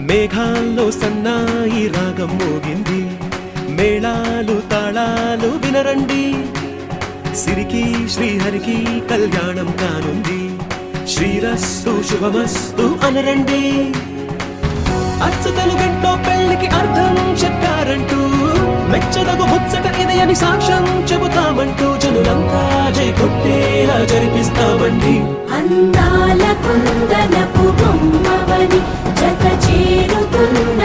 మేఘాల్లో సన్నాయి రాగం మోగింది, మేళాలు తాళాలు వినరండి, సిరికి శ్రీహరికి కళ్యాణం కానుంది, శ్రీరస్తు శుభమస్తు అనరండి. అచ్చతలు గంటో పెళ్లికి అర్థం చెప్పారంటూ, మెచ్చదగు ముచ్చట ఇది అని సాక్ష్యం చెబుతామంటూ, జనులంతా జై కొట్టేలా జరిపిస్తామండి. అందాల కుందనపు బొమ్మవని జత చేరుతున్న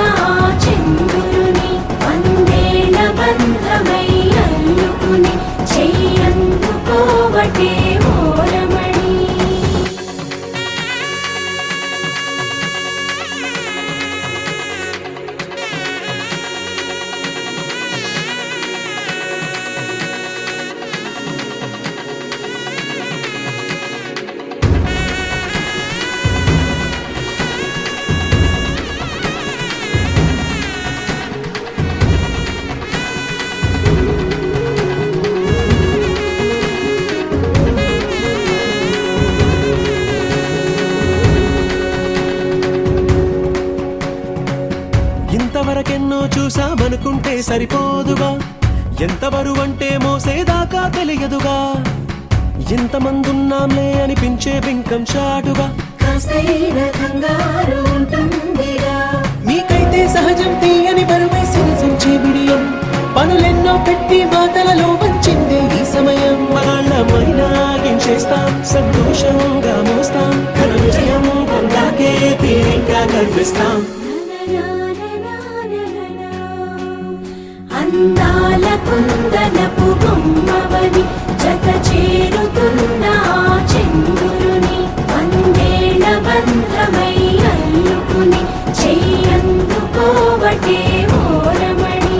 చంద్రుని, వందేళ్ల బంధమై అల్లుకుని చెయ్యందుకోవటే ఓరమణి. ఇంతవరకెన్నో చూసామనుకుంటే సరిపోదుగా, ఎంత బరువంటే మోసేదాకా తెలియదుగా, ఇంతమందున్నాంలే అనిపించే బింకం చాటుగా, మీకైతే సహజం తీయని బరువై సిరిసించే బిడియం, పనులెన్నో పెట్టి మాటలలో వంచిందే ఈ సమయం. మనాళ్ళమైనాగించేస్తాం, సంతోషంగా మోస్తాం, ఘన విజయం పొందాకే తీరిగ్గా కనిపిస్తాం. అందాల కుందనపు బొమ్మవని జత చేరుతున్న చంద్రుని, వందేళ్ల బంధమై అల్లుకుని చెయ్యందుకోవటే ఓరమణి.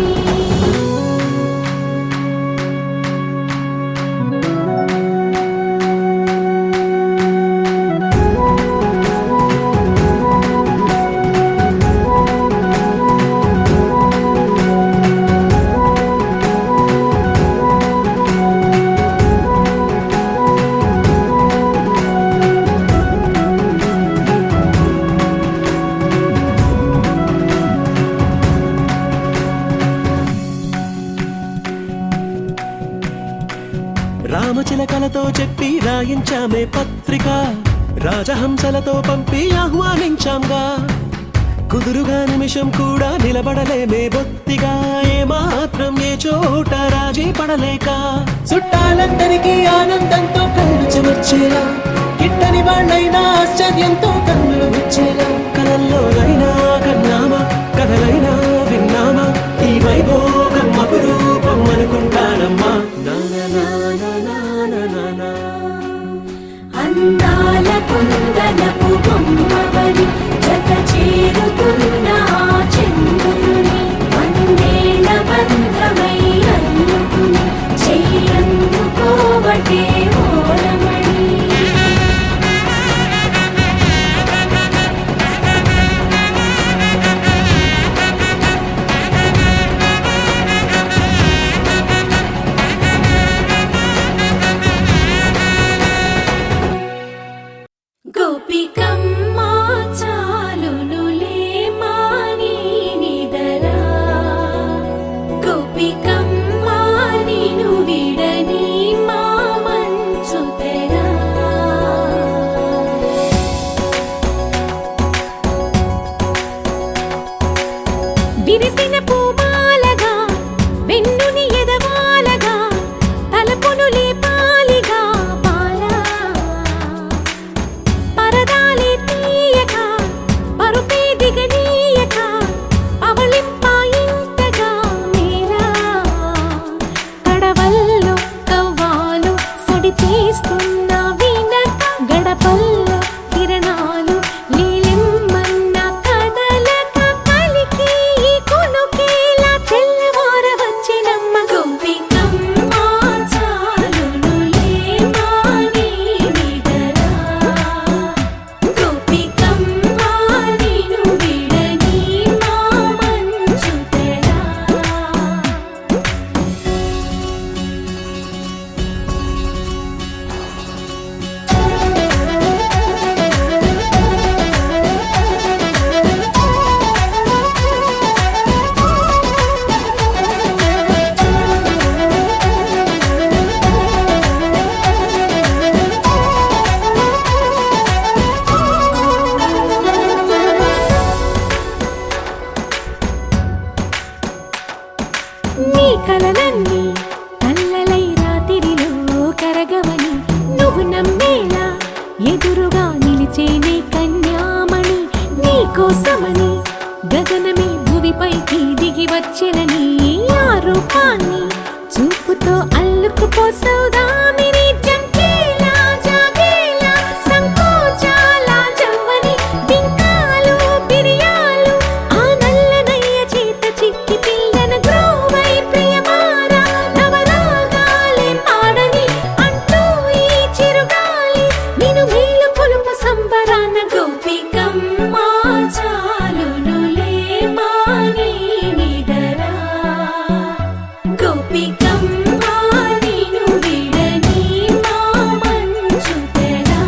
రామచిలకలతో చెప్పి రాయించామే పత్రిక, రాజహంసలతో పంపి ఆహ్వానించాంగా, కుదురుగా నిమిషం కూడా నిలబడలేమే బొత్తిగా, ఏమాత్రం ఏ చోట రాజీ పడలేక, చుట్టాలందరికీ ఆనందంతో కళ్ళు చెమర్చేలా, గిట్టని వాళ్ళైనా ఆశ్చర్యంతో కన్నులు వచ్చేలా, కలల్లోనైనా కన్నామా కథలైనా విన్నామా, ఈ వైభోగం అపురూపం అనుకుంటానమ్మా. అందాల కుందనపు బొమ్మవని జత చేరుతున్న చంద్రుని, వందేళ్ల బంధమై అల్లుకుని చెయ్యందుకోవటే ఓరమణి. గోపికమ్మ చాలునులే మాని నిదరా, గోపికమ్మ నిను విడని మా మంచు తెరా. విరిసిన పూమాలగా వెన్నుని ఎదవాలగా, తలపును లేపాలిగా బాలా, పరదాలే తీయక పరుపే దిగనీయక, అవళింపాయింతగా మేరా, కడవల్లో కవ్వాలు సడి తీస్తున్న వినక, గడపల్లో కిరణాలు నీలిమ్మన్న కదలక, కలికి ఈ కొనుక చెరని ఆ రూపాన్ని చూపుతో అల్లుకుపోసౌదామిని జంకేలా జాగేలా సంకోచాల జవ్వని బింకాలు బిరియాలు ఆ నల్లనయ్య చేత చిక్కి పిల్లన గ్రోవై ప్రియమారా నవరాగాలే పాడని అంటూ ఈ చిరుగాలి నిన్ను మేలు కొలుపు సంబరాన గోపికమ్మ చాలునులే మాని నిదరా గోపికమ్మ నిన్ను విడని మా మంచు తెరా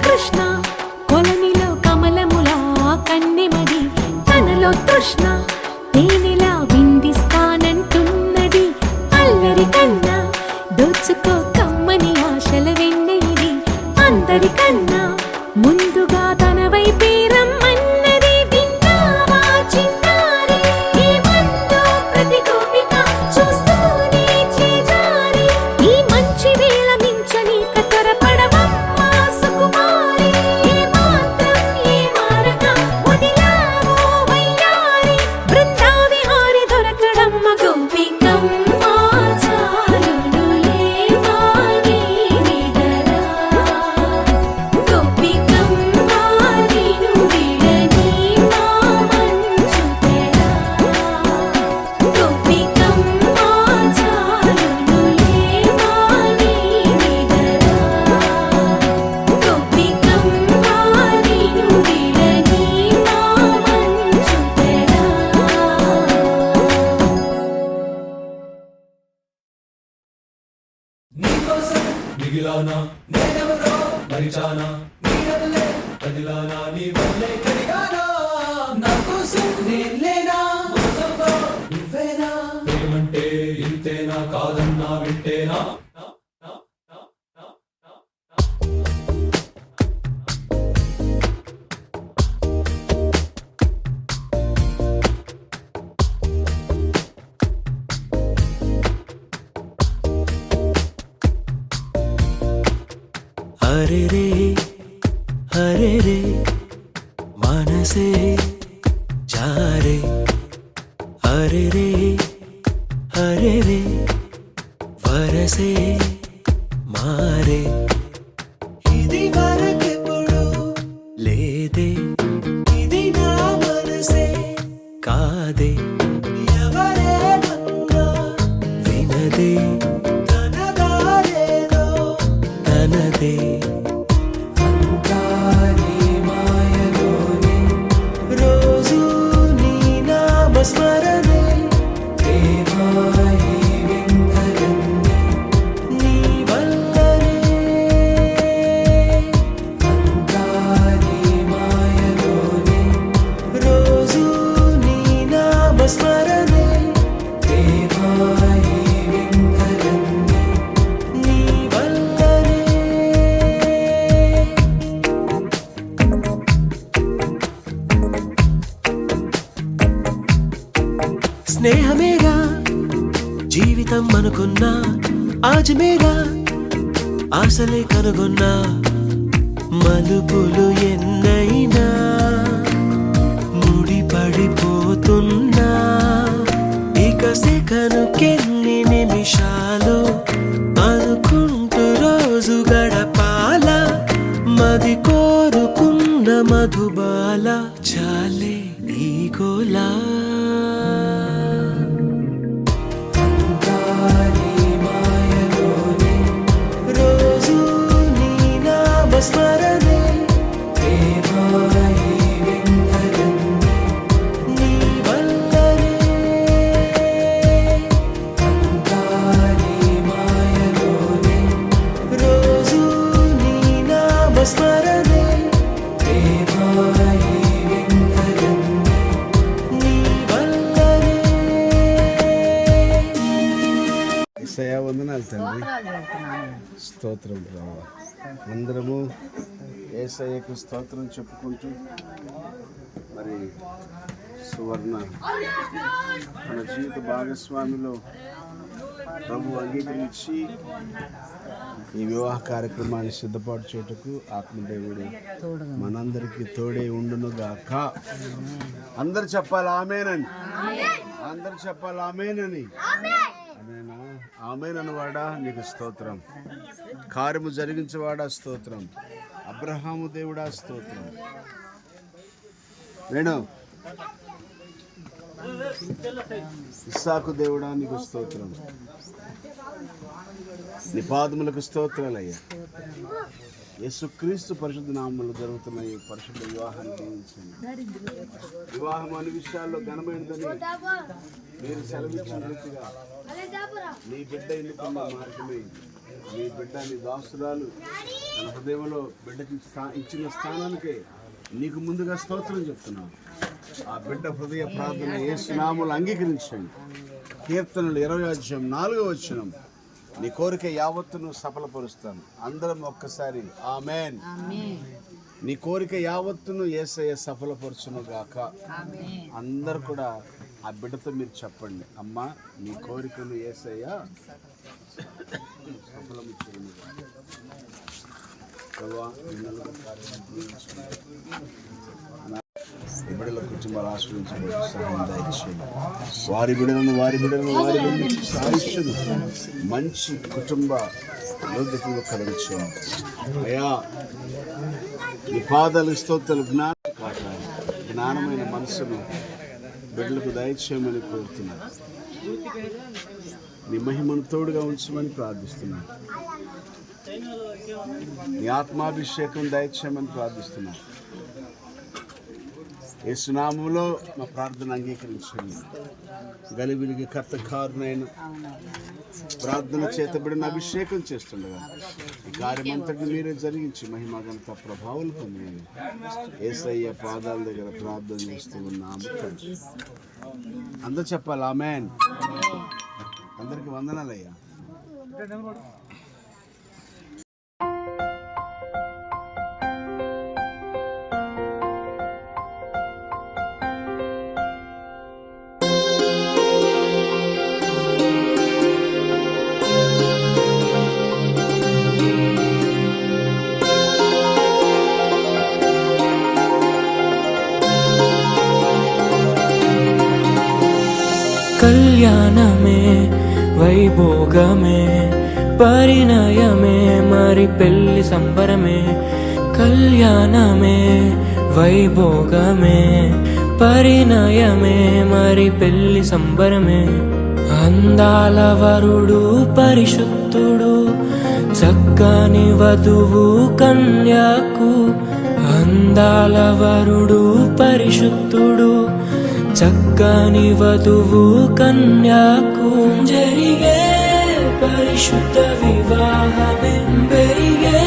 కృష్ణ కొలనిలో కమలములా కన్నెమది తనలో తృష్ణ తేనెలా విందిస్తానంటున్నది అల్లరి కన్నా దోచుకో కమ్మని ఆశల వెన్నెయిది అందరికన్నా ముందుగా తన వైపే రమ్మన్నది విన్నావా చిన్నారి ఈ మందు ప్రతి గోపిక చూస్తూనే చేజారి ఈ మంచి వేళ మించని కతరపడవమ్మ సుకుమారి ఏ మాత్రం ఏ మారక వదిలావో వయ్యారి బృందావిహారి దొరకడమ్మ గోపికమ్మ చాలునులే మాని నిదరా గోపికమ్మ నిన్ను విడని మా మంచు తెరా గోపికమ్మ చాలునులే మాని నిదరా గోపికమ్మ నిన్ను విడని మా మంచు తెరా నీకోసం మిగిలానా నేనెవరో మరిచానా నీ వల్లే కదిలానా నీ వల్లే కదిగానా నా కోసం నేను లేనా మోసంలో నువ్వేనా ప్రేమంటే ఇంతేనా కాదన్నా వింటేనా హరే రే మనసే జారే హరే రే వరసే మారే ఇది వరకెప్పుడు లేదే ఇది నా మనసే కాదే ఎవరేమన్నా వినదే తనదారేదో తనదే అంతా నీ మాయలోనే రోజు నీ నామస్మరణే ప్రేమాయి వింతలన్నీ నీ వల్లనే అంతా నీ మాయలోనే రోజు నీ నామస్మరణే ప్రేమాయి వింతలన్నీ నీ వల్లనే స్నేహమేగా జీవితం అనుకున్నా ఆజమేగా ఆశలే కనుగొన్నా మలుపులు ఎన్నైనా ముడిపడిపోతున్నా ఇక సెకనుకెన్ని నిమిషాలు అనుకుంటూ రోజు గడపాల మది కోరుకున్న మధుబాల చాలే నీ గోలా రోజు నీ నామస్మరణే ప్రేమాయి వింతలన్నీ నీ వల్లనే అంతా నీ యేసయ్య వందనాలు తండ్రి, స్తోత్రం ప్రభు. అందరము యేసయ్యకు స్తోత్రం చెప్పుకుంటూ మరి సువర్ణ మన జీవిత భాగస్వామిలో ప్రభు అంగీకరించి ఈ వివాహ కార్యక్రమాన్ని సిద్ధపాటు చేయటకు ఆత్మదేవుడు మనందరికీ తోడే ఉండునుగాక. అందరు చెప్పాలి ఆమేనని, అందరు చెప్పాలి ఆమేనని. ఆమేనని వాడా నీకు స్తోత్రం, కార్యము జరిగించేవాడా స్తోత్రం, అబ్రహాము దేవుడా స్తోత్రం. వేణు ఇస్సాకు దేవుడా నీకు స్తోత్రం, నీ పాదములకు స్తోత్రాలయ్యా. యేసుక్రీస్తు పరిశుద్ధ నామములో జరుగుతున్న ఈ పరిశుద్ధ వివాహాన్ని దీవించండి. వివాహం అన్ని విషయాల్లో ఘనమైనదని మీరు సెలవిచ్చిన రీతిగా నీ బిడ్డ ఎన్నుకున్న మార్గమే, నీ బిడ్డ నీ దాసురాలు తన హృదయంలో బిడ్డకి ఇచ్చిన స్థానానికే నీకు ముందుగా స్తోత్రం చెప్తున్నాను. ఆ బిడ్డ హృదయ ప్రార్థన యేసు నామములో అంగీకరించండి. కీర్తనలు 20:4 నీ కోరిక యావత్తును సఫలపరుస్తాను. అందరం ఒక్కసారి ఆమేన్. నీ కోరిక యావత్తును యేసయ్య సఫలపరచును గాక. అందరు కూడా ఆ బిడ్డతో మీరు చెప్పండి, అమ్మా నీ కోరికను యేసయ్య సఫలము చేయను గాక. బిడ్డల కుటుంబాలు ఆశ్రయించబడి సహాయం దయచేయండి. వారి బిడ్డలను సాధించను మంచి కుటుంబ యోగ్యతలు కలిగించేయండి అయ్యా. నీ పాదాలు స్తోత్రాలు జ్ఞానమైన మనసును బిడ్డలకు దయచేయమని కోరుతున్నాను. నీ మహిమను తోడుగా ఉంచమని ప్రార్థిస్తున్నాను. నీ ఆత్మాభిషేకం దయచేయమని ప్రార్థిస్తున్నాను. యేసు నామములో మా ప్రార్థన అంగీకరించండి. గలిబిలికి కర్తకారునైన ప్రార్థన చేతబడిన అభిషేకం చేస్తుండగా ఈ కార్యమంతటిని మీరే జరిగించి మహిమగంత ప్రభావాలు పొందండి. యేసయ్య పాదాల దగ్గర ప్రార్థన చేస్తూ ఉన్నాము. అందరూ చెప్పాలి ఆమేన్. అందరికి వందనాలయ్యా. కళ్యాణమే వైభోగమే పరిణయమే మరి పెళ్లి సంబరమే. కళ్యాణమే వైభోగమే పరిణయమే మరి పెళ్లి సంబరమే. అందాల వరుడు పరిశుద్ధుడు చక్కని వధువు కన్యాకు. అందాల వరుడు పరిశుద్ధుడు చక్కని వధువు కన్యాకు. జరిగే పరిశుద్ధ వివాహమే పెరిగే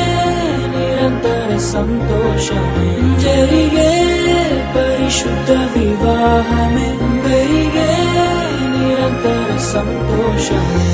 నిరంతర సంతోషమే. జరిగే పరిశుద్ధ వివాహమే పెరిగే నిరంతర సంతోషమే.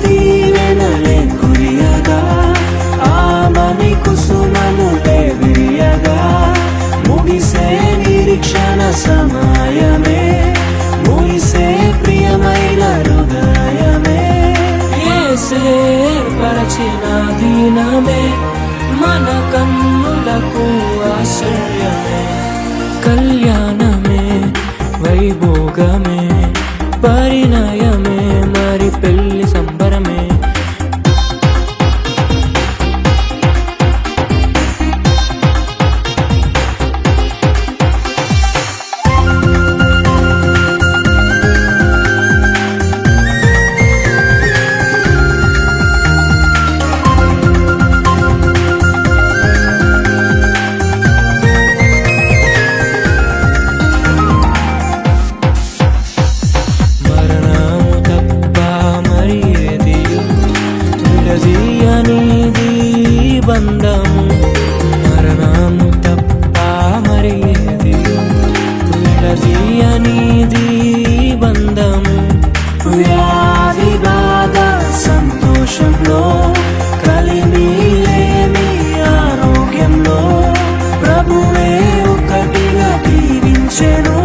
దీవెనలే కురియగా ఆమని కుసుమనులే విరియగా ముగిసే నిరీక్షణ సమయమే ముగిసే ప్రియమైన హృదయమే యేసే పరచిన దీనమే మన కన్నులకు ఆశ్చర్యమే కళ్యాణమే వైభోగమే పరిణయమే మరి పెళ్లి సంబరమే మరణము తప్ప మరి ఏదియు విడదీయనిది బంధము మరణము తప్ప మరి ఏదియు విడదీయనిది బంధము వ్యాధి బాధ సంతోషంలో కలిమి లేని ఆరోగ్యంలో ప్రభువే ఒకటిగా దీవించెను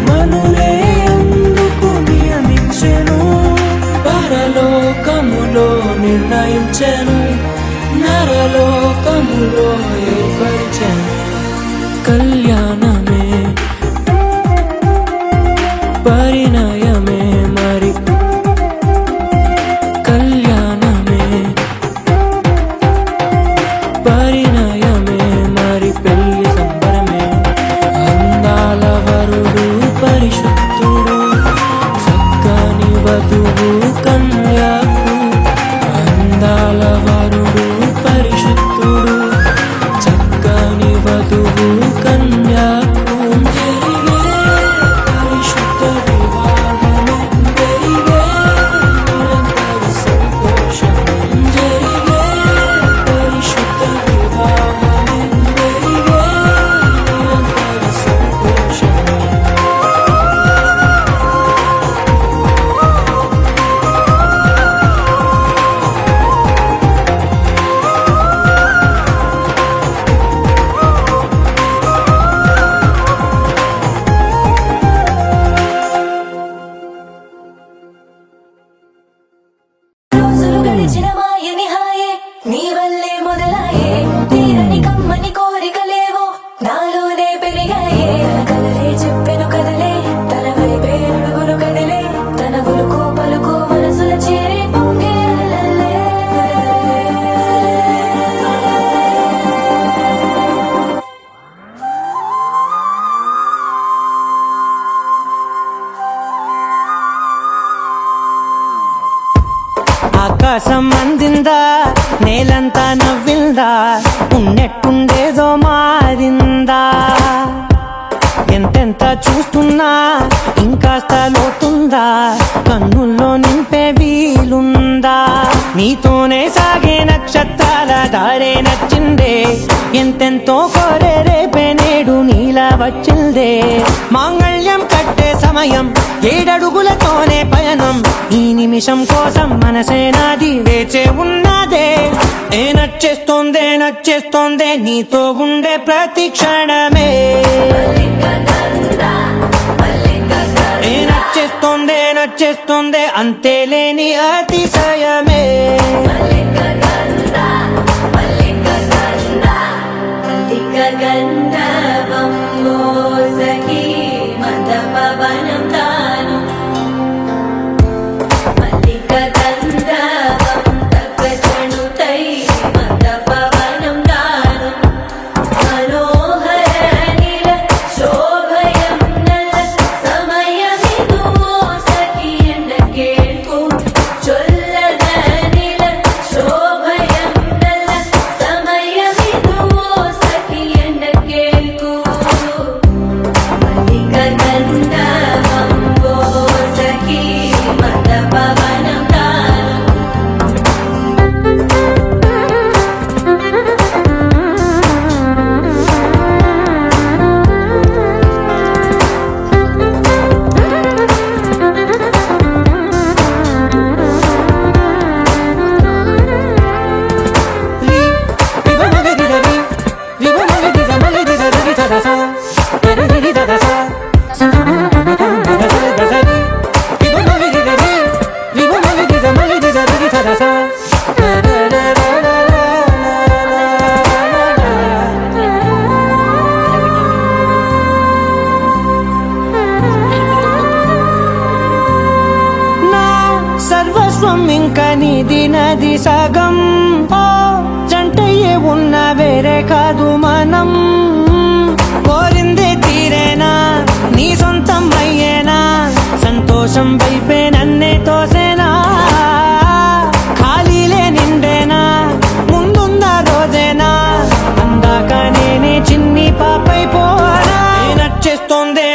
మనులే అందుకు నియమించెను పరలోకములో నిర్ణయించెను నరలోకములో ఏర్పరిచెను కళ్యాణమే పరిణయమే మరి కళ్యాణమే పరిణయమే మరి పెళ్లి సంబరమే అందాల వరుడు పరిశుద్ధుడు చక్కని వధువు కన్యకు అందాల వరుడు పరిశుద్ధుడు చక్కని వధువు కన్యకు జరిగే పరిశుద్ధ వివాహము జరిగే నిరంతర సంతోషము జరిగే పరిశుద్ధ వివాహము జరిగే నిరంతర సంతోషము రోజులు గడిచిన మాయని హాయే నీ వల్లే మొదలాయే తీరని కమ్మని కోరికలేవో నాలోనే పెరిగాయే తన కదలే చెప్పెను కదలే తన వైపే అడుగులు కదిలే తన గులుకు పలుకు మనసుల చేరి పొంగే అలలే. ఆకాశం అందిందా నేలంతా నవ్విందా ఉన్నట్టుండేదో మారిందా ఎంతెంత చూస్తున్నా ఇంకాస్త లోతుందా కన్నుల్లో నింపే వీలుందా నీతోనే సాగే నక్షత్రాల దారే నచ్చిందే ఎంతెంతో కోరే రేపే నేడు నీలా వచ్చిందే మాంగళ్యం కట్టే సమయం 7 అడుగులతోనే పయనం ఈ నిమిషం కోసం మనసే నాది వేచే ఉన్నదే ఏ నచ్చేస్తోందే నీతో ఉండే ప్రతి క్షణమే ఏ నచ్చేస్తోందే అంతేలేని అతిశయమే గంధర్వం మోసకి మందపవనం తాను మల్లిక గంధర్వం తగ్గచణుతై మందపవనం తాను మనోహర నీల శోభయం నల్ల సమయమిదు మోసకి ఎండ కేಳ್కు చొల్లదని నిది నది సగం ఓ జంటయ్యే ఉన్న వేరే కాదు మనం కోరిందే తీరేనా నీ సొంతం అయ్యేనా సంతోషం వైపే నన్నే తోసేనా ఖాళీలే నిండేనా ముందున్న రోజేనా అందాక నేనే చిన్ని పాపైపోనా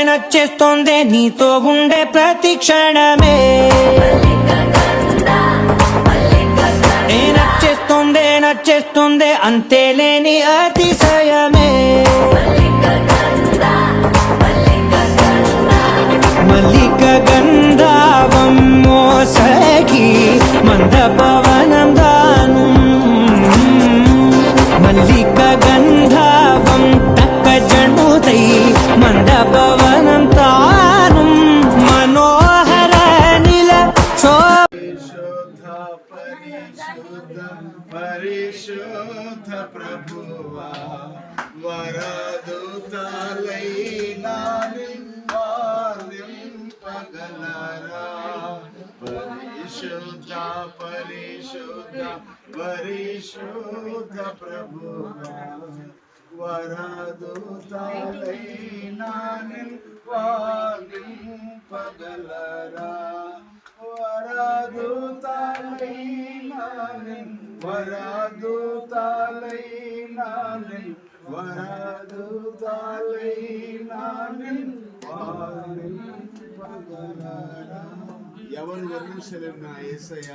నచ్చేస్తోందే నీతో ఉండే ప్రతి క్షణమే నచ్చేస్తోందే అంతేలేని అతిశయమే మల్లిక గంధావం మోసగి మందపవనం దాను మల్లిక గంధావం తక్క జణుతై మందపవనం తాను మనోహర నిల పరిశుద్ధ ప్రభువా వరదూతలైనా నింపగలరా పరిశుద్ధ ప్రభువా వరదూతలైనా నింపగలరా ఎవరు వర్ణించలేరు నా యేసయ్య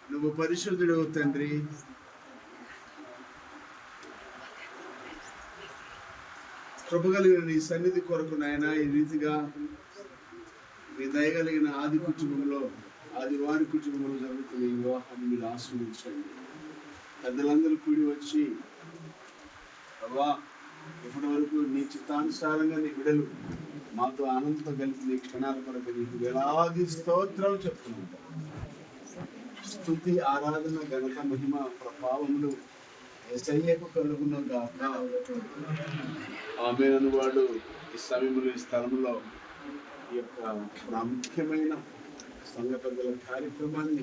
నువ్వు పరిశుద్ధుడు తండ్రి కృపగలిగిన నీ సన్నిధి కొరకు నాయన ఈ రీతిగా మీ దయగలిగిన ఆది వారి కుటుంబంలో జరుగుతున్న ఈ వివాహాన్ని మీరు ఆస్వాదించండి పెద్దలందరూ కూడి వచ్చి ప్రభా ఇప్పటి వరకు నీ చిత్తానుసారంగా నీ బిడ్డలు మాతో ఆనందం కలిపి నీ క్షణాల కొరకు నీకు వేలాది స్తోత్రాలు చెప్తున్నాం స్తుతి ఆరాధన ఘనత మహిమ ప్రభావములు యేసయ్యకు కలుగును గాక ఆమేన్ అనువాడు ఈ సమయంలో ఈ స్థలంలో ఈ యొక్క ప్రాముఖ్యమైన సంఘ పెద్దల కార్యక్రమాన్ని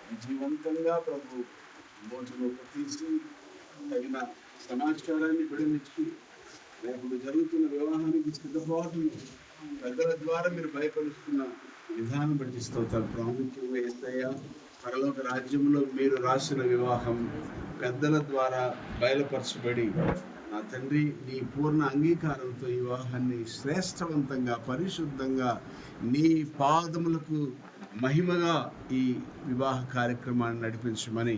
విజయవంతంగా ప్రభు భోజనంలోకి తీసి తగిన సమాచారాన్ని విడమిచ్చి రేపు జరుగుతున్న వివాహానికి సిద్ధపాటును పెద్దల ద్వారా మీరు భయపరుస్తున్న విధానం బట్టి స్తోత్రాలు ప్రాముఖ్యంగా యేసయ్య పరలోక రాజ్యంలో మీరు రాసిన వివాహం పెద్దల ద్వారా బయలుపరచబడి నా తండ్రి నీ పూర్ణ అంగీకారంతో ఈ వివాహాన్ని శ్రేష్టవంతంగా పరిశుద్ధంగా నీ పాదములకు మహిమగా ఈ వివాహ కార్యక్రమాన్ని నడిపించమని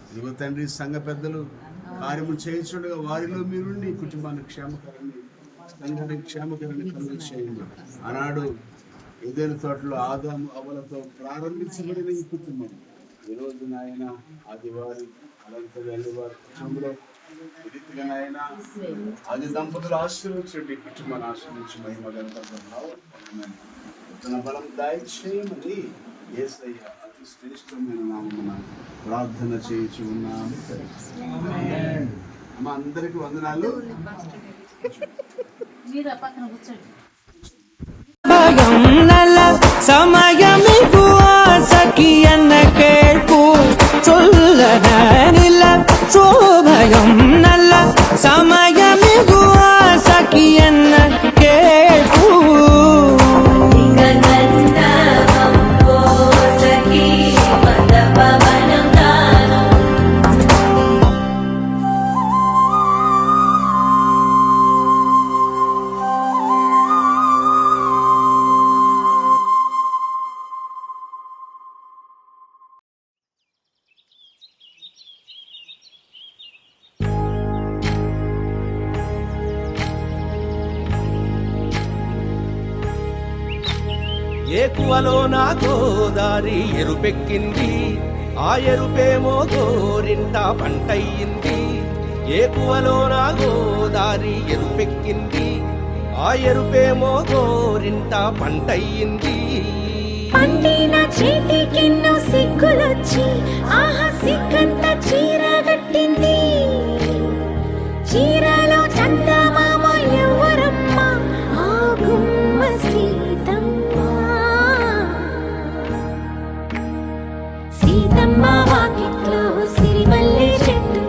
ఇదిగో తండ్రి సంఘ పెద్దలు కార్యము చేయించుండగా వారిలో మీరుండి కుటుంబానికి క్షేమకరాన్ని సంఘానికి క్షేమకరాన్ని కలుగు చేయండి ఆనాడు ఏదైనా తోటలో ఆదాము అవ్వలతో ప్రారంభించబడిన ఈ కుటుంబం ఈరోజు నాయన ఆదివారి అనంతరి వారి కుటుంబంలో రీతిగా నాయన అది దంపతులు ఆశీర్వదించండి కుటుంబాన్ని ఆశీర్వించి మహిమ తన బలం దయచేయమని యేసయ్య అతి శ్రేష్టమైన నామమున ప్రార్థన చేయించి ఉన్నాము అమ్మ అందరికి వందనాలు സമയമിതു സഖിയെന്ന കേൾക്കൂ ചൊല്ലന നില ശോഭയം നല്ല സമയമിതു സഖിയെന്ന കേൾക്കൂ ఏకువలో నా గోదారి ఎరుపెక్కింది ఆ ఎరుపేమో గోరింట పంటయ్యింది ఏకువలో నా గోదారి ఎరుపెక్కింది ఆ ఎరుపేమో గోరింట పంటయ్యింది పండిన చేతికెన్నో సిగ్గులొచ్చి ఆహా సిగ్గంత చీర కట్టింది చీరలో చందమామ ఎవరమ్మ ఆ గుమ్మ సీతమ్మ సీతమ్మ వాకిట్లో సిరిమల్లె చెట్టు,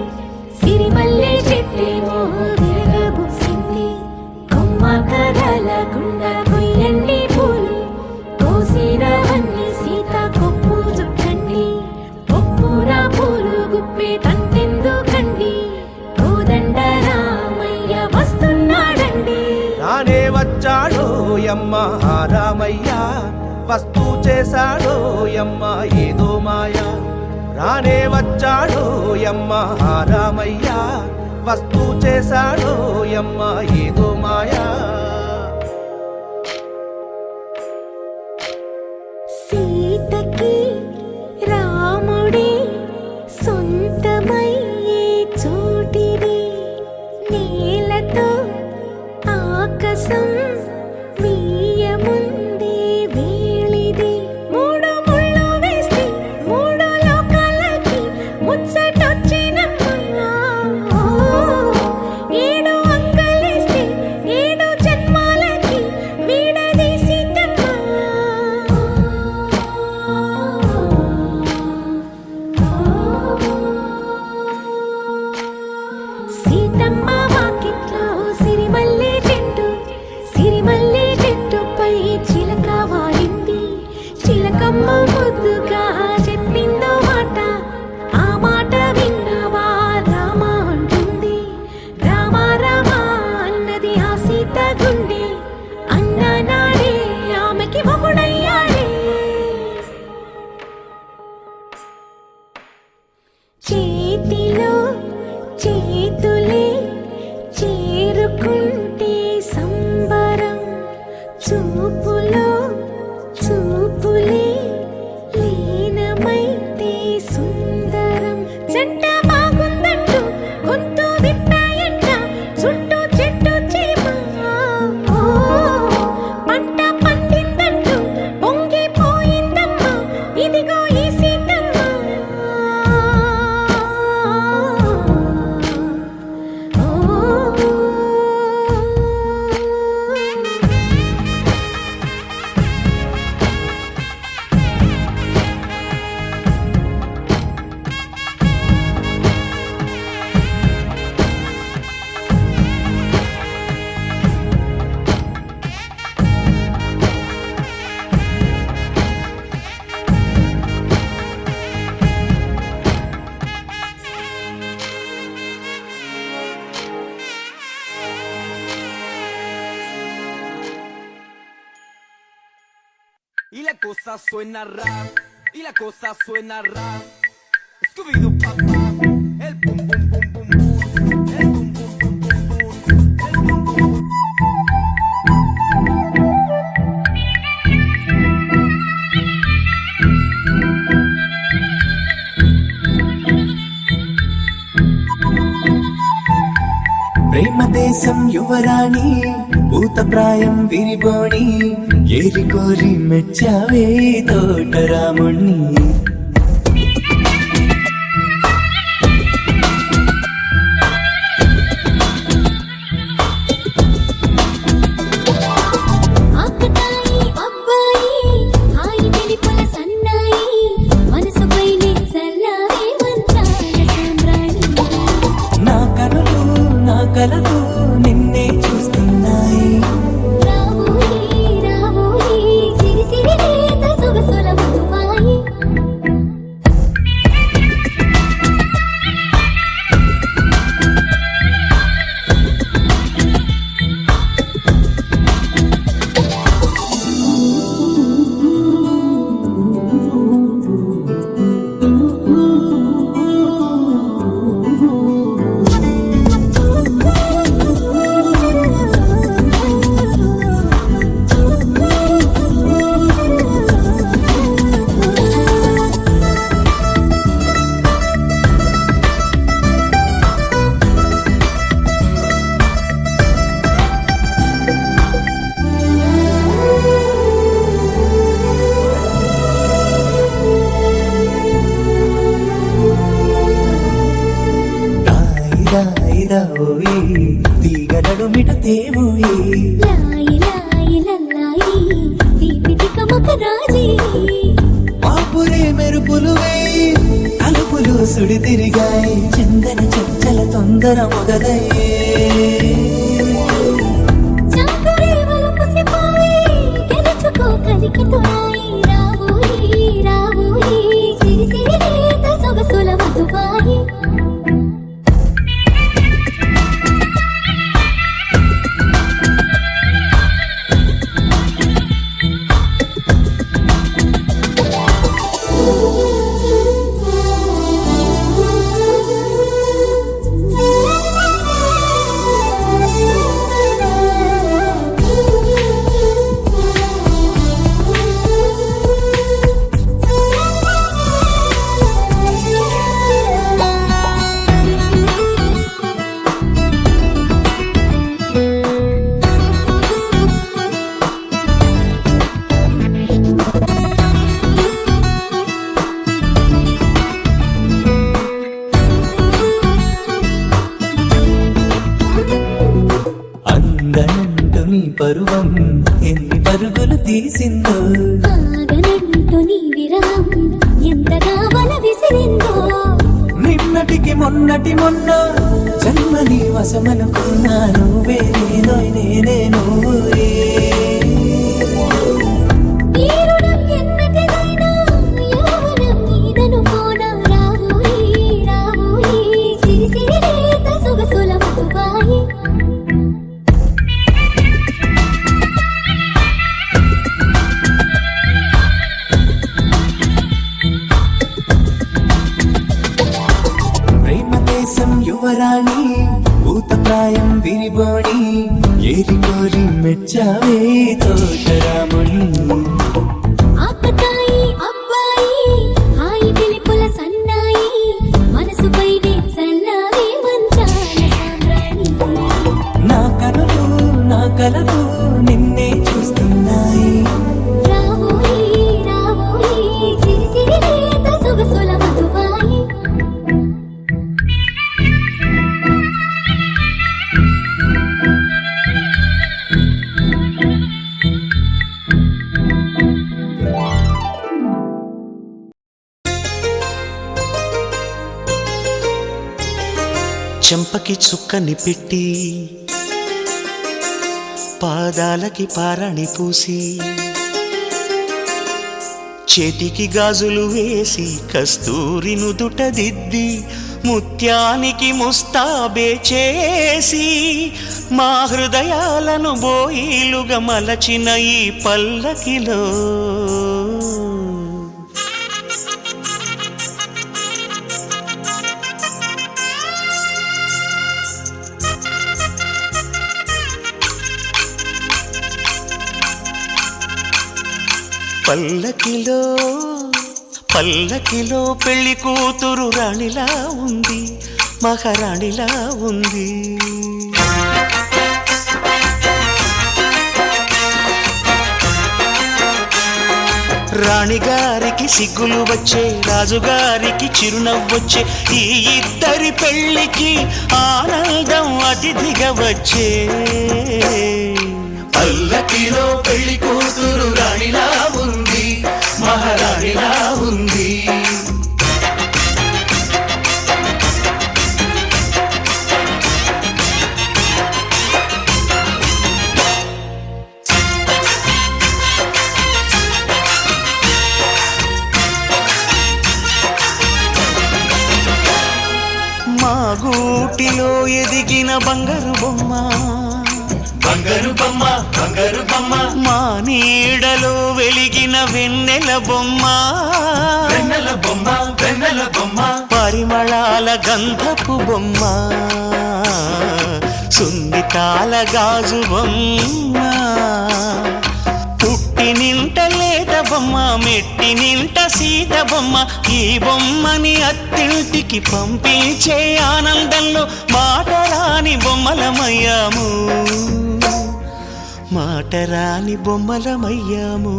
సిరిమల్లె చెట్టేమో విరగబూసింది. కొమ్మ కదలకుండా కొయ్యండి పూలు, కోసినవన్నీ సీత కొప్పు చుట్టండి. కొప్పున పూలు గుప్పే తంతెందుకండి, కోదండ రామయ్య వస్తున్నాడండి. రానే వచ్చాడో యమ్మ ఆ రామయ్య, వస్తూ చేశాడో యమ్మ ఏదో మాయా. రానే వచ్చాడో యమ్మ ఆ రామయ్య, వస్తూ చేశాడో యమ్మ ఏదో మాయా. సీతకి రాముడే సొంతమయ్యే చోటిది, నేలతో ఆకాశం వీయముందే వేళిది. మూడు ముళ్ళు వేస్తే మూడు లోకాలకి ముచ్చటొచ్చినమ్మా. ఏడు అంగలేస్తే ఏడు జన్మాలకి వీడదీసిందమ్మా. సీతమ్మ వాకిట్లో సిరిమల్లె చెట్టు, సిరిమల్లె చెట్టుపై చిలక వాలింది. చిలకమ్మ ముద్దుగా చెప్పిందో మాట, ఆ మాట విన్నవా రామ అంటుంది. రామ రామ అన్నది ఆ సీత గుండె, అన్న నాడే ఆమెకి మొగుడయ్యాడే. చేతిలో చేతులే చేరుకుంటే సంబరం, చూపులో చూపులే లీనమైతే సుందరం. జంట బాగుందంటూ గొంతు విప్పాయంట చుట్టూ చెట్టు చీమ. పంట పండిందంటూ పొంగిపోయిందమ్మా, ఇదిగో ఈ Seethamma. Y la cosa suena rap, y la cosa suena rap. Scooby-Doo papá, el pum pum pum pum pum, el pum pum pum pum pum, el pum pum pum. ప్రేమ దేశం యువరాణి, భూతప్రాయం విరిబోణి, ఏరి కోరి మెచ్చావే తోటరాముణ్ణి. ఆకతాయి అబ్బాయి హాయి వెలిపుల సన్నాయి, మనసుపైనే చల్లారే మంచాల సాంబ్రాణి. నా కనులు నా కలలు నిన్నే చూస్తున్నాయి. రావోయి రావోయి సిరి సిరి లేత సొగసుల మధువాయి. ఓయి తీగడడు మిట తేవోయి. లాయి లాయి లల్లాయి దీపిక మకరాజీ. పాపురే మెరుపులు వే సుడి తిరిగాయి చందన చంచల తొందర మొదలయ్యే చాకరేవలు కుసిపోయి గెలుచుకో కలికి తోయి రావోయి రావోయి సిరి సిరి లేత సొగసుల మధుబాయి అందనంటు నీ పరువం ఎన్ని పరుగులు తీసిందో ఆగనంటూ నీ విరహం ఎంతగా వల విసిరిందో నిన్నటికి మొన్నటి మొన్న జన్మని వశమనుకున్నా నువ్వే నేనో నేనే నువ్వే ఈ రుణం ఎన్నటిదైనా యౌవనం నీదనుకోనా రావోయి రావోయి సిరి సిరి లేత సొగసుల మధుబాయి ప్రేమ దేశం యువరాణి భూతప్రాయం విరిబోణి ఏరి కోరి మెచ్చావే తోటరాముణ్ణి ఆకతాయి అబ్బాయి హాయి పిలుపుల సన్నాయి మనసుపైనే చల్లారే మంచాల సామ్రాణి నా కనులు నా కలలు నిన్నే చూస్తున్నాయి రావోయి రావోయి సిరి సిరి లేత సొగసుల మధుబాయి చెంపకి చుక్కని పెట్టి పాదాలకి పారాణి పూసి చేతికి గాజులు వేసి కస్తూరి నుదుట దిద్ది ముత్యానికి ముస్తాబే చేసి మా హృదయాలను బోయిలుగా మలచిన ఈ పల్లకిలో పల్లకిలో పల్లకిలో పెళ్లి కూతురు రాణిలా ఉంది మహారాణిలా ఉంది రాణిగారికి సిగ్గులు వచ్చే రాజుగారికి చిరునవ్వొచ్చే ఈ ఇద్దరి పెళ్లికి ఆనందం అతిథిగా వచ్చే పల్లకిలో పెళ్లి కూతురు రాణిలా ఉంది మహారాణిలా ఉంది మా గూటిలో ఎదిగిన బంగారు బొమ్మ బంగారు బొమ్మ బంగారు బొమ్మ మా నీడలో వెలిగిన వెన్నెల బొమ్మ వెన్నెల బొమ్మ వెన్నెల బొమ్మ పరిమళాల గంధపు బొమ్మ సున్నితాల గాజు బొమ్మ పుట్టి నింట లేత బొమ్మ మెట్టి నింట సీత బొమ్మ ఈ బొమ్మని అత్తింటికి పంపించే ఆనందంలో మాటరాని బొమ్మలమయ్యాము మాటరాని బొమ్మలమయ్యాము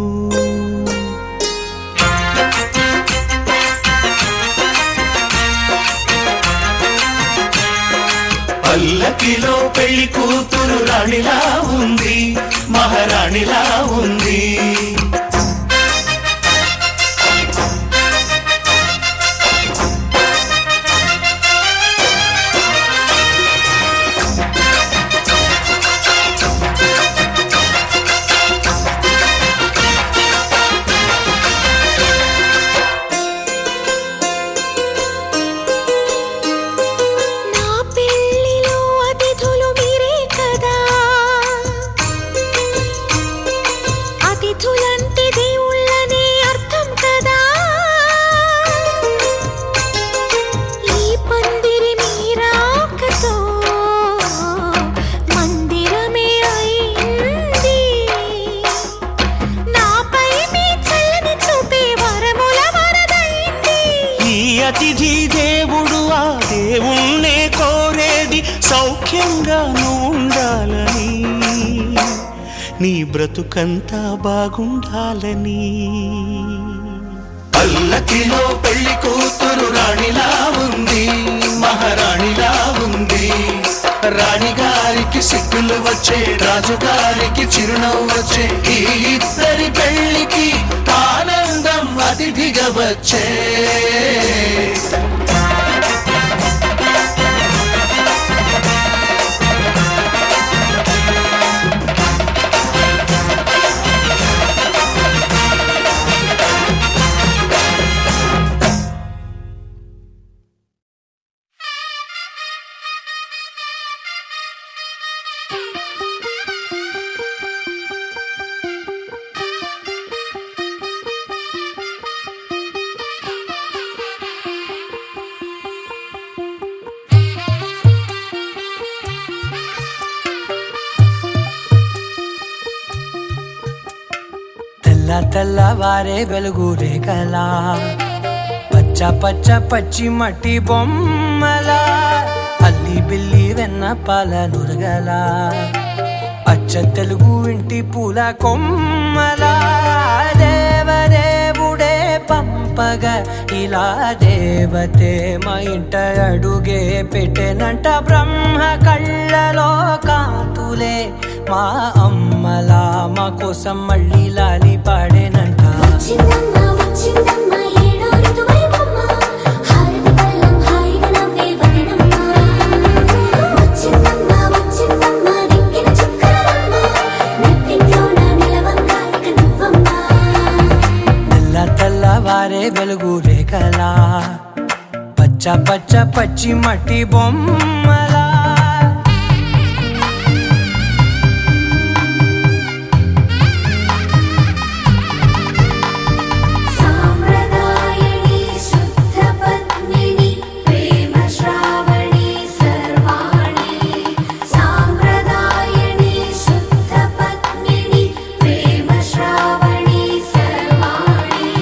పల్లకిలో పెళ్లి కూతురు రాణిలా ఉంది మహారాణిలా ఉంది అతిథి దేవుడు ఆ దేవుణ్ణే కోరేది సౌఖ్యంగా నువ్వు ఉండాలని, నీ బ్రతుకంతా బాగుండాలని. పల్లకిలో పెళ్లి కూతురు రాణిలా ఉంది, మహారాణిలా ఉంది. రాణిగారికి సిగ్గులు వచ్చే, రాజుగారికి చిరునవ్వు వచ్చే, ఈ ఇద్దరి పెళ్లికి ఆనందం అతిథిగా వచ్చే. తెల్లవారే వెలుగు రేఖలా, పచ్చ పచ్చ పచ్చి మట్టి బొమ్మలా, అల్లి బిల్లి వెన్న పాల నురగలా, అచ్చ తెలుగు ఇంటి పూల కొమ్మలా. దేవదేవుడే పంపగా ఇలా దేవతే మా ఇంట అడుగే పెట్టెనంట. బ్రహ్మ కళ్ళలో కాంతులే మా అమ్మలా, మా కోసం మళ్ళీ లాలి పాడేనంట. వచ్చిందమ్మా వచ్చిందమ్మా ఏడో ఋతువైవమ్మ, హారతి పళ్ళం హాయిగా నవ్వే వదనమ్మ. వచ్చిందమ్మా వచ్చిందమ్మా దిక్కిన చుక్కలమ్మ, నెట్టింట్లోన నిలవంగా ఇక నువ్వమ్మా. తెల్లవారే వెలుగు రేఖలా, పచ్చ పచ్చ పచ్చి మట్టి బొమ్మలా. సాంప్రదాయని శుద్ధ పద్మిని ప్రేమ శ్రావణి సర్వాణి. సాంప్రదాయని శుద్ధ పద్మిని ప్రేమ శ్రావణి సర్వాణి.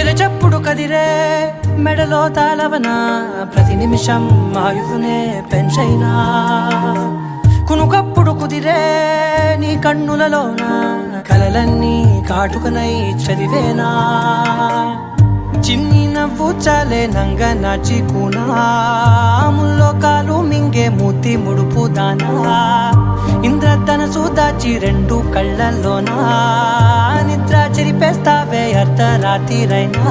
ఎరచప్పుడు కదిరే మెడలో తాళవన, ప్రతి నిమిషం ఆయుధునే పెంచైనా. కునుకప్పుడు కుదిరే నీ కన్నులలోన, కలలన్నీ కాటుకనై చదివేనా. చిన్ని నవ్వు చాలే నంగ నాచి కూనాముల్లో కాలు మింగే మూతి ముడుపు దానా. ఇంద్రధనసు దాచి రెండు కళ్ళల్లోనా, నిద్ర చెరిపేస్తావే అర్ధరాత్రిరైనా.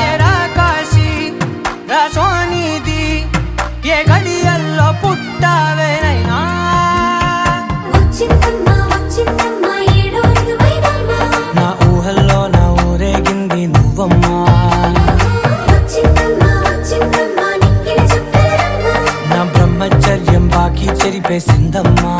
ఏరా కాశీ రా సోనిది, ఏ గడియల్లో పుట్టావేనైనా. వచ్చిందమ్మా వచ్చిందమ్మా ఏడో ఋతువైవమ్మ, నా ఊహల్లో నా ఊరేగింది నువ్వమ్మా. వచ్చిందమ్మా వచ్చిందమ్మా నిక్కిన చుక్కలమ్మ. నా బ్రహ్మచర్యం బాకీ చెరిపేసిందమ్మా.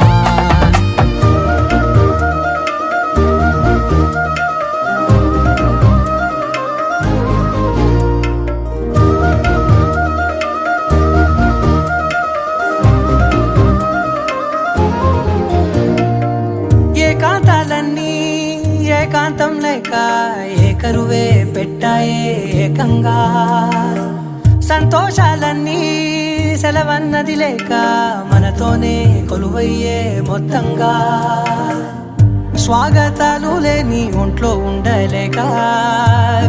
ఏకాంతాలన్నీ ఏకాంతం లేక ఏకరువే పెట్టాయే ఏకంగా. సంతోషాలన్నీ సెలవన్నది లేక మనతోనే కొలువయ్యే మొత్తంగా. స్వాగతాలు లేని ఒంట్లో ఉండలేక,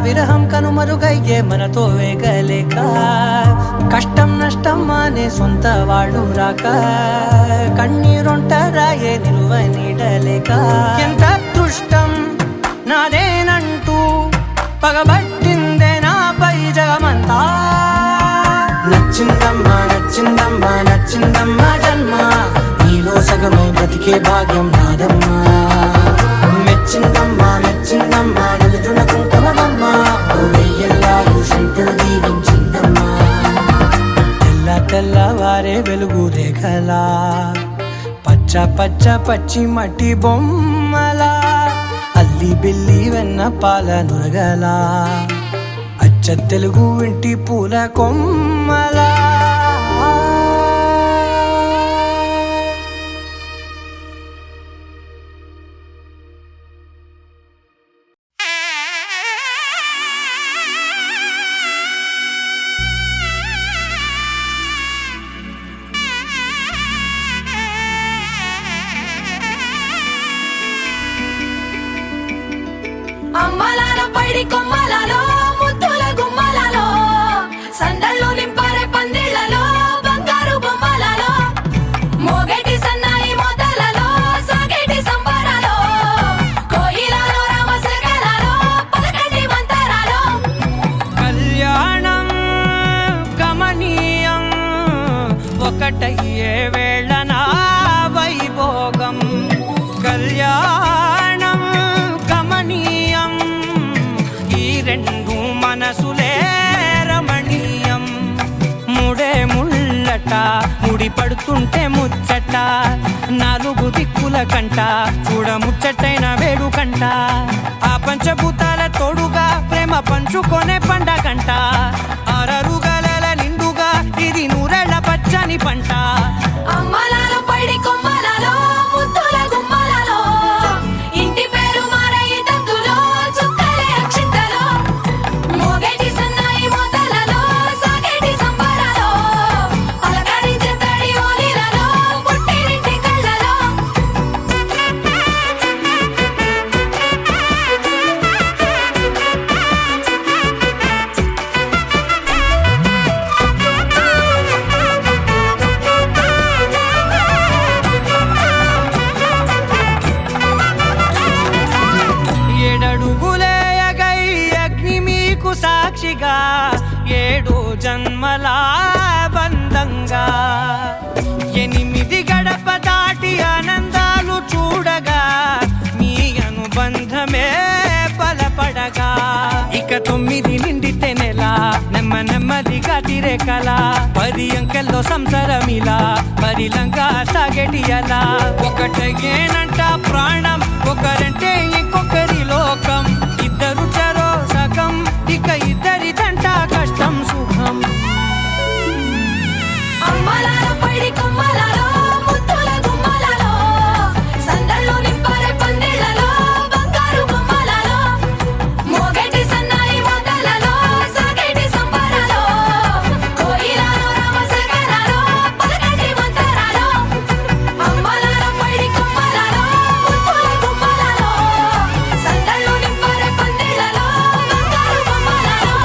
విరహం కనుమరుగయ్యే మనతో వేగలేక. కష్టం నష్టం అనే సొంత వాళ్ళు రాక, కన్నీరొంటరాయే నిలువ నీడలేక. ఎంత అదృష్టం నాదేనంటూ పగబట్టిందే నాపై జగమంతా. నచ్చిందమ్మా నచ్చిందమ్మా నచ్చిందమ్మా జన్మ, నీలో సగమై బ్రతికే భాగ్యం నాదమ్మా. మెచ్చిందమ్మా మెచ్చిందమ్మా నిలుచున కుంకుమమ్మా, వెయ్యల్లాగు శంకరు దీవించిందమ్మా. తెల్లవారే వెలుగు రేఖలా, పచ్చ పచ్చ పచ్చి మట్టి బొమ్మలా, అల్లి బిల్లి వెన్న పాల నురగలా, అచ్చ తెలుగు ఇంటి పూల కొమ్మలా. ఒకటయ్యే వేళన వైభోగం కళ్యాణం కమనీయం ఈ రెండు మనసులే రమణీయం ముడే ముళ్ళట ముడి పడుతుంటే ముచ్చట నాలుగు దిక్కుల కంట చూడ ముచ్చటైన వేడుకంట ఆ పంచభూతాల తోడుగా ప్రేమ పంచుకొనే పండగంట ఆరరుగల నిండుగా ఇది నూరెళ్ళ పచ్చని పంట అమ్మలాలో పడి కొమ్మలలో ముద్దుల గుమ్మలలో ఇంటి పేరు మారయి తందులో చుక్కలే అక్షింతలో మోగేటి సన్నాయి మోతలలో సాగేటి సంబరాలో పలకరించే తడి ఓలిలలో పుట్టినింటి కళ్ళలో ఏడడుగులేయగై అగ్ని మీకు సాక్షిగా 7 జన్మల బంధంగా 8 గడప దాటి ఆనందాలు చూడగా మీ అనుబంధమే బలపడగా ఇక 9 నిండితే నెల నెమ్మదిగా తిరే కల 10 అంకెల్లో సంసారమిలా పరిలంగా సాగేటి అలా ఒకటేనంట ప్రాణం ఒకరంటే ఇంకొకరి లోకం ఇద్దరు చరో సగం ఇక ఇద్దరిదంట కష్టం సుఖం అమ్మలాలో పడి కొమ్మలలో ముద్దుల గుమ్మలలో సందళ్ళు నింపారే పందిళ్ళలో బంగారు బొమ్మలలో మోగేటి సన్నాయి మోతలలో సాగేటి సంబరాలో కోయిలలో రామశేఖరాలో పలకటి మంతరాలో అమ్మలాలో పడి కొమ్మలలో ముద్దుల గుమ్మలలో సందళ్ళు నింపారే పందిళ్ళలో బంగారు బొమ్మలలో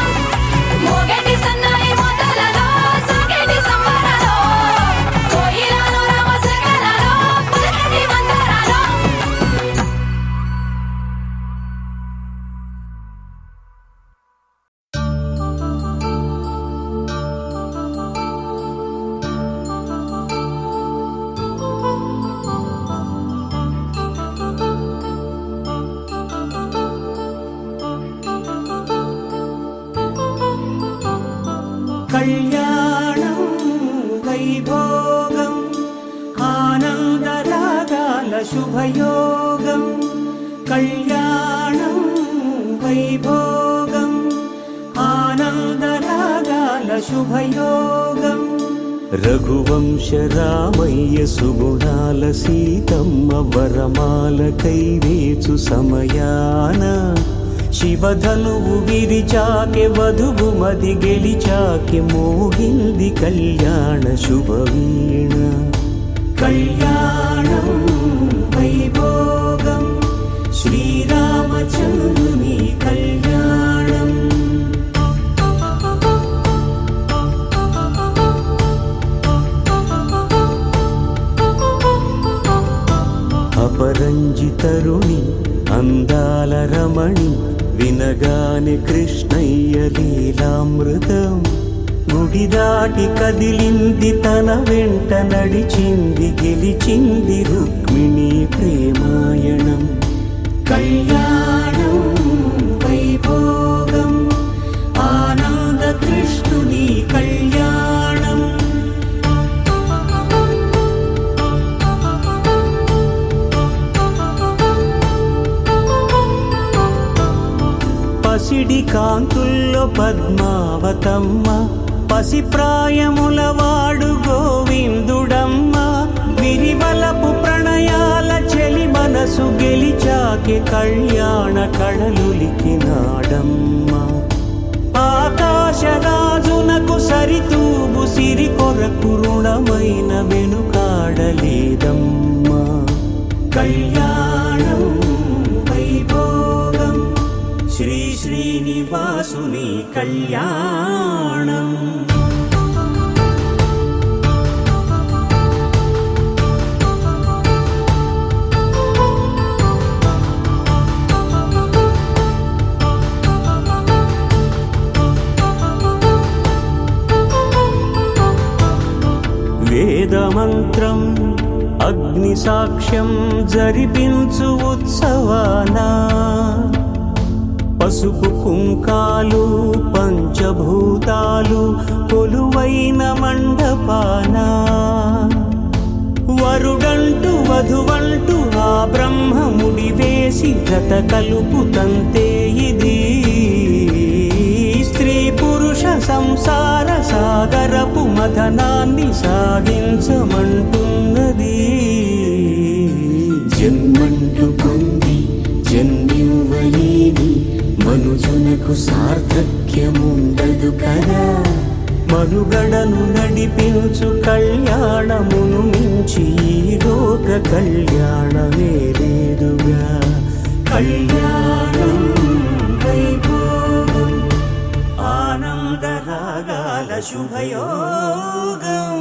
మోగేటి సన్నాయి మోతలలో సాగేటి సంబరాలో కోయిలలో రామశేఖరాలో పలకటి మంతరాలో కళ్యాణం వైభోగం ఆనందరాగాల శుభయోగం కళ్యాణం వైభోగం ఆనందరాగాల శుభయోగం రఘువంశ రామయ్య సుగుణాల సీతమ్మ వరమాల కైవేచు సమయాన శివధనువు విరిచాకె వధువు మది గెలిచాకె మోగింది కళ్యాణ శుభవీణ కళ్యాణం వైభోగం శ్రీరామచంద్రుని కళ్యాణం అపరంజి తరుణి అందాల రమణి వినగానే కృష్ణయ్య లీలామృతం గుడి దాటి కదిలింది తన వెంట నడిచింది గెలిచింది రుక్మిణి ప్రేమాయణం కళ్యాణం వైభోగం ఆనంద కృష్ణుని కళ్యాణం పసిడి కాంతుల్లో పద్మావతమ్మ పసిప్రాయముల వాడు గోవిందుడమ్మ విరివలపు ప్రణయాల చెలి మనసు గెలిచాకె కళ్యాణ కళలులికినాడమ్మ ఆకాశరాజునకు సరితూబు సిరి కొరకు రుణమైన వెనుకాడలేదమ్మా కళ్యాణం వైభోగం శ్రీ శ్రీనివాసుని కళ్యాణం వేదమంత్రం అగ్ని సాక్ష్యం జరిపించు ఉత్సవాన పసుపు కుంకాలు పంచభూతాలు కొలువైన మండపాన వరుడంటూ వధువంటూ ఆ బ్రహ్మముడి వేసి గత కలుపు తంతే ఇది స్త్రీ పురుష సంసార సాగరపు మథనాన్ని సాగించమంటున్నది జన్మంటూ పొంది జన్మివ్వలేని మనుజునకు సార్థక్యముండదు కదా మనుగడను నడిపించు కళ్యాణమును మించి ఈ లోక కళ్యాణమే లేదుగా కళ్యాణం వైభోగం ఆనందరాగాల శుభయోగం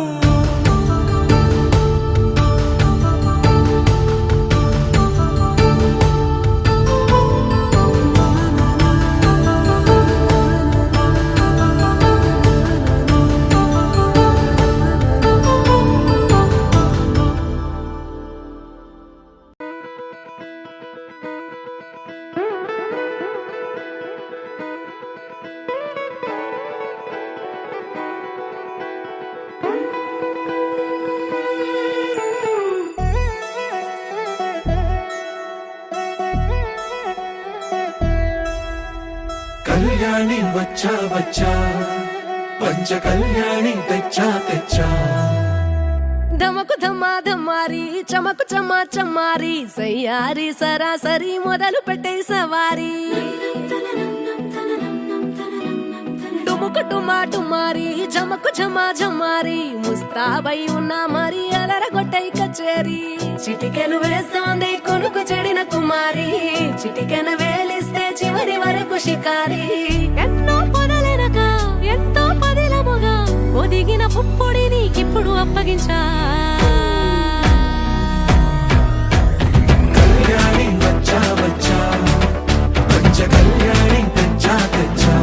కళ్యాణి వచ్చా వచ్చా పంచ కళ్యాణి తెచ్చా తెచ్చా ధమకు ధమా ధమారి చమకు చమా చమారి సయ్యారి సరాసరి మొదలు పెట్టే సవారి డుముకు టుమా టుమారి జమకు ఝమా ఝమారి ముస్తాబై ఉన్నా మరి అలరగొట్టై కచేరి చిటికెను వేస్తోంది కొనుకు చెడిన కుమారి చిటికెను వేలిస్తే చివరి వరకు షికారి ఎన్నో పొదలెనక ఎంతో పదిలముగా ఒదిగిన పుప్పొడి నీకిప్పుడు అప్పగించా కళ్యాణి వచ్చా వచ్చా పంచ కళ్యాణి తెచ్చా తెచ్చా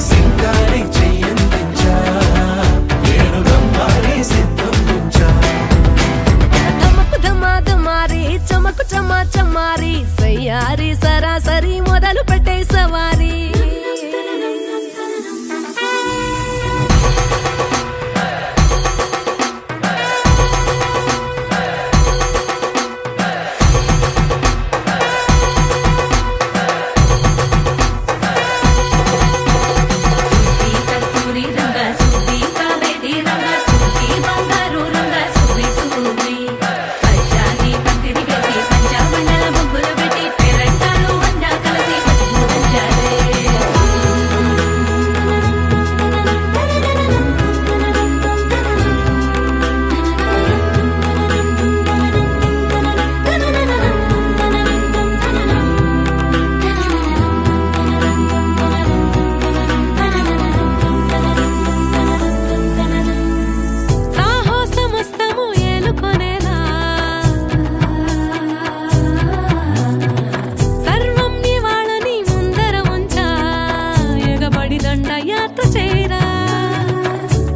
సింగారి చెయ్యందించా ఏడు గమ్మారి సిద్ధం ఉంచా ధమకు ధమా ధమారి చమకు చమా చమారి సయ్యారి సరాసరి మొదలు పెట్టే సవారి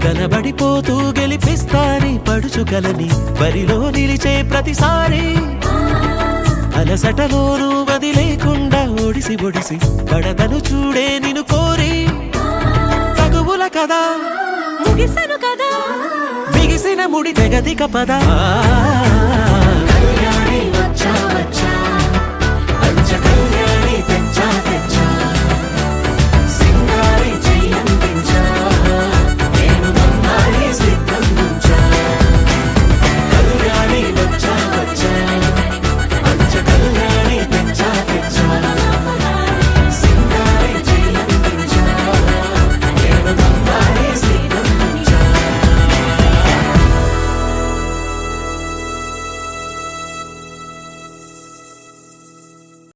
కనబడిపోతూ గెలిపిస్తాని పడుచుకలని బరిలో నిలిచే ప్రతిసారి అలసటలోనూ వదిలేకుండా ఒడిసి ఒడిసి పడతను చూడే నిన్ను కోరి తగువుల కదా ముగిసెను కదా బిగిసిన ముడి తెగదిక పదా